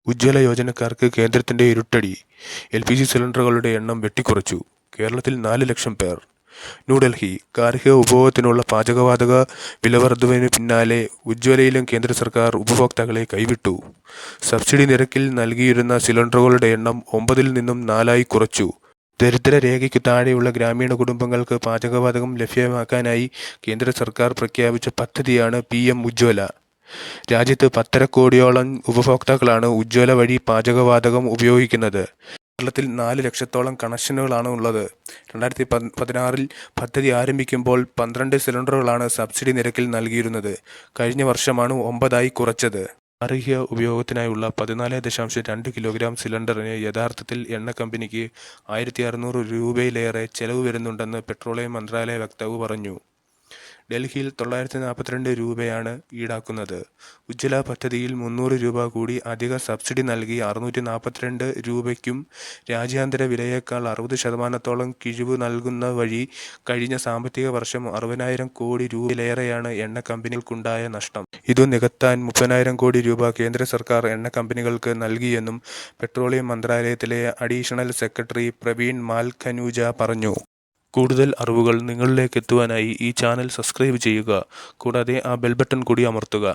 ഉജ്ജ്വല യോജനക്കാർക്ക് കേന്ദ്രത്തിന്റെ ഇരുട്ടടി. LPG സിലിണ്ടറുകളുടെ എണ്ണം വെട്ടിക്കുറച്ചു. കേരളത്തിൽ 4 ലക്ഷം പേർ. ന്യൂഡൽഹി: ഗാർഹിക ഉപഭോഗത്തിനുള്ള പാചകവാതക വിലവർധനവിന് പിന്നാലെ ഉജ്ജ്വലയിലും കേന്ദ്ര സർക്കാർ ഉപഭോക്താക്കളെ കൈവിട്ടു. സബ്സിഡി നിരക്കിൽ നൽകിയിരുന്ന സിലിണ്ടറുകളുടെ എണ്ണം 9-ൽ നിന്നും 4-ആയി കുറച്ചു. ദരിദ്രരേഖയ്ക്കു താഴെയുള്ള ഗ്രാമീണ കുടുംബങ്ങൾക്ക് പാചകവാതകം ലഭ്യമാക്കാനായി കേന്ദ്ര സർക്കാർ പ്രഖ്യാപിച്ച പദ്ധതിയാണ് PM ഉജ്ജ്വല. രാജ്യത്ത് 1.5 കോടിയോളം ഉപഭോക്താക്കളാണ് ഉജ്ജ്വല വഴി പാചകവാതകം ഉപയോഗിക്കുന്നത്. കേരളത്തിൽ 4 ലക്ഷത്തോളം കണക്ഷനുകളാണ് ഉള്ളത്. 2016-ൽ പദ്ധതി ആരംഭിക്കുമ്പോൾ 12 സിലിണ്ടറുകളാണ് സബ്സിഡി നിരക്കിൽ നൽകിയിരുന്നത്. കഴിഞ്ഞ വർഷമാണ് 9-ആയി കുറച്ചത്. ഗാർഹിക ഉപയോഗത്തിനായുള്ള 14.2 കിലോഗ്രാം സിലിണ്ടറിന് യഥാർത്ഥത്തിൽ എണ്ണ കമ്പനിക്ക് 1600 രൂപയിലേറെ ചെലവ് വരുന്നുണ്ടെന്ന് പെട്രോളിയം മന്ത്രാലയ വക്താവ് പറഞ്ഞു. ഡൽഹിയിൽ 942 രൂപയാണ് ഈടാക്കുന്നത്. ഉജ്ജ്വല പദ്ധതിയിൽ 300 രൂപ കൂടി അധിക സബ്സിഡി നൽകി 642 രൂപയ്ക്കും രാജ്യാന്തര വിലയേക്കാൾ 60% കിഴിവ് നൽകുന്ന വഴി കഴിഞ്ഞ സാമ്പത്തിക വർഷം 60,000 കോടി രൂപയിലേറെയാണ് എണ്ണ കമ്പനികൾക്കുണ്ടായ നഷ്ടം. ഇതു നികത്താൻ 30,000 കോടി രൂപ കേന്ദ്ര സർക്കാർ എണ്ണ കമ്പനികൾക്ക് നൽകിയെന്നും പെട്രോളിയം മന്ത്രാലയത്തിലെ അഡീഷണൽ സെക്രട്ടറി പ്രവീൺ മാൽഖനൂജ പറഞ്ഞു. കൂടുതൽ അറിവുകൾ നിങ്ങളിലേക്ക് എത്തുവാനായി ഈ ചാനൽ സബ്സ്ക്രൈബ് ചെയ്യുക. കൂടാതെ ആ ബെൽ ബട്ടൺ കൂടി അമർത്തുക.